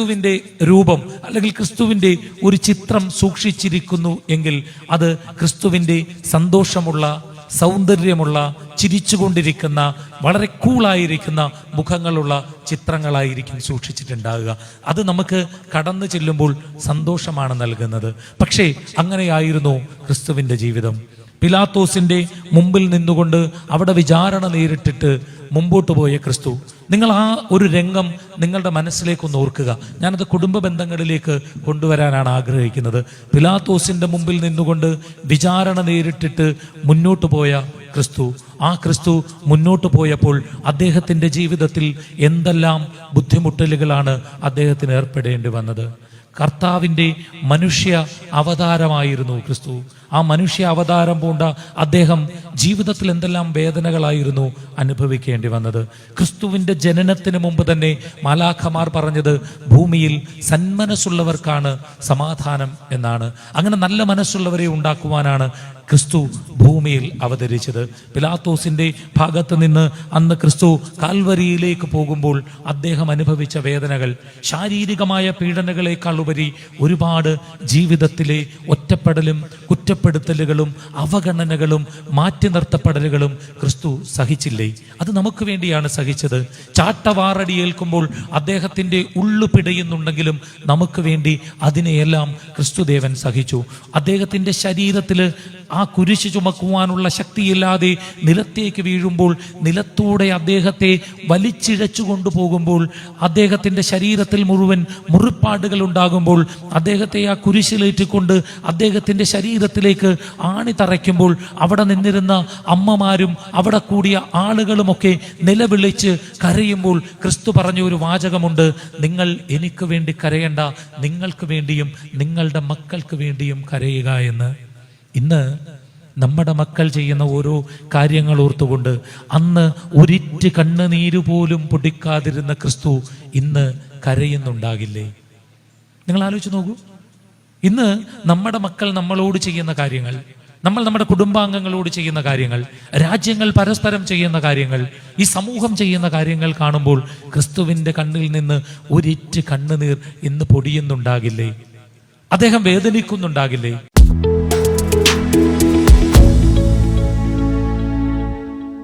ക്രിസ്തുവിന്റെ രൂപം അല്ലെങ്കിൽ ക്രിസ്തുവിന്റെ ഒരു ചിത്രം സൂക്ഷിച്ചിരിക്കുന്നു എങ്കിൽ അത് ക്രിസ്തുവിന്റെ സന്തോഷമുള്ള, സൗന്ദര്യമുള്ള, ചിരിച്ചുകൊണ്ടിരിക്കുന്ന, വളരെ കൂളായിരിക്കുന്ന മുഖങ്ങളുള്ള ചിത്രങ്ങളായിരിക്കും സൂക്ഷിച്ചിട്ടുണ്ടാകുക. അത് നമുക്ക് കടന്നു ചെല്ലുമ്പോൾ സന്തോഷമാണ് നൽകുന്നത്. പക്ഷേ അങ്ങനെയായിരുന്നു ക്രിസ്തുവിന്റെ ജീവിതം. പിലാത്തോസിന്റെ മുമ്പിൽ നിന്നുകൊണ്ട് അവിടെ വിചാരണ നേരിട്ടിട്ട് മുമ്പോട്ട് പോയ ക്രിസ്തു, നിങ്ങൾ ആ ഒരു രംഗം നിങ്ങളുടെ മനസ്സിലേക്കൊന്ന് ഓർക്കുക. ഞാനത് കുടുംബ ബന്ധങ്ങളിലേക്ക് കൊണ്ടുവരാനാണ് ആഗ്രഹിക്കുന്നത്. പിലാത്തോസിന്റെ മുമ്പിൽ നിന്നുകൊണ്ട് വിചാരണ നേരിട്ടിട്ട് മുന്നോട്ട് പോയ ക്രിസ്തു, ആ ക്രിസ്തു മുന്നോട്ട് പോയപ്പോൾ അദ്ദേഹത്തിന്റെ ജീവിതത്തിൽ എന്തെല്ലാം ബുദ്ധിമുട്ടലുകളാണ് അദ്ദേഹത്തിന് ഏർപ്പെടേണ്ടി വന്നത്. കർത്താവിൻ്റെ മനുഷ്യ അവതാരമായിരുന്നു ക്രിസ്തു. ആ മനുഷ്യ അവതാരം പൂണ്ട അദ്ദേഹം ജീവിതത്തിൽ എന്തെല്ലാം വേദനകളായിരുന്നു അനുഭവിക്കേണ്ടി വന്നത്. ക്രിസ്തുവിൻ്റെ ജനനത്തിന് മുമ്പ് തന്നെ മാലാഖമാർ പറഞ്ഞത് ഭൂമിയിൽ സന്മനസ്സുള്ളവർക്കാണ് സമാധാനം എന്നാണ്. അങ്ങനെ നല്ല മനസ്സുള്ളവരെ ഉണ്ടാക്കുവാനാണ് ക്രിസ്തു ഭൂമിയിൽ അവതരിച്ചത്. പിലാത്തോസിന്റെ ഭാഗത്ത് നിന്ന് അന്ന് ക്രിസ്തു കാൽവരിയിലേക്ക് പോകുമ്പോൾ അദ്ദേഹം അനുഭവിച്ച വേദനകൾ ശാരീരികമായ പീഡനകളെക്കാൾ ഉപരി ഒരുപാട് ജീവിതത്തിലെ ഒറ്റപ്പെടലും കുറ്റപ്പെടുത്തലുകളും അവഗണനകളും മാറ്റി നിർത്തപ്പെടലുകളും ക്രിസ്തു സഹിച്ചില്ലേ? അത് നമുക്ക് വേണ്ടിയാണ് സഹിച്ചത്. ചാട്ടവാറടി ഏൽക്കുമ്പോൾ അദ്ദേഹത്തിന്റെ ഉള്ളു പിടയുന്നുണ്ടെങ്കിലും നമുക്ക് വേണ്ടി അതിനെയെല്ലാം ക്രിസ്തുദേവൻ സഹിച്ചു. അദ്ദേഹത്തിന്റെ ശരീരത്തിൽ ആ കുരിശ് ചുമക്കുവാനുള്ള ശക്തിയില്ലാതെ നിലത്തേക്ക് വീഴുമ്പോൾ, നിലത്തൂടെ അദ്ദേഹത്തെ വലിച്ചിഴച്ചു കൊണ്ടുപോകുമ്പോൾ, അദ്ദേഹത്തിന്റെ ശരീരത്തിൽ മുഴുവൻ മുറിപ്പാടുകൾ ഉണ്ടാകുമ്പോൾ, അദ്ദേഹത്തെ ആ കുരിശിലേറ്റിക്കൊണ്ട് അദ്ദേഹത്തിന്റെ ശരീരത്തിലേക്ക് ആണി തറയ്ക്കുമ്പോൾ അവിടെ നിന്നിരുന്ന അമ്മമാരും അവിടെ കൂടിയ ആളുകളുമൊക്കെ നിലവിളിച്ച് കരയുമ്പോൾ ക്രിസ്തു പറഞ്ഞ ഒരു വാചകമുണ്ട്: നിങ്ങൾ എനിക്ക് വേണ്ടി കരയണ്ട, നിങ്ങൾക്ക് വേണ്ടിയും നിങ്ങളുടെ മക്കൾക്ക് വേണ്ടിയും കരയുക എന്ന്. ഇന്ന് നമ്മുടെ മക്കൾ ചെയ്യുന്ന ഓരോ കാര്യങ്ങൾ ഓർത്തുകൊണ്ട് അന്ന് ഒരിറ്റ് കണ്ണുനീര് പോലും പൊടിക്കാതിരുന്ന ക്രിസ്തു ഇന്ന് കരയുന്നുണ്ടാകില്ലേ? നിങ്ങൾ ആലോചിച്ച് നോക്കൂ. ഇന്ന് നമ്മുടെ മക്കൾ നമ്മളോട് ചെയ്യുന്ന കാര്യങ്ങൾ, നമ്മൾ നമ്മുടെ കുടുംബാംഗങ്ങളോട് ചെയ്യുന്ന കാര്യങ്ങൾ, രാജ്യങ്ങൾ പരസ്പരം ചെയ്യുന്ന കാര്യങ്ങൾ, ഈ സമൂഹം ചെയ്യുന്ന കാര്യങ്ങൾ കാണുമ്പോൾ ക്രിസ്തുവിന്റെ കണ്ണിൽ നിന്ന് ഒരിറ്റ് കണ്ണുനീർ ഇന്ന് പൊടിയുന്നുണ്ടാകില്ലേ? അദ്ദേഹം വേദനിക്കുന്നുണ്ടാകില്ലേ?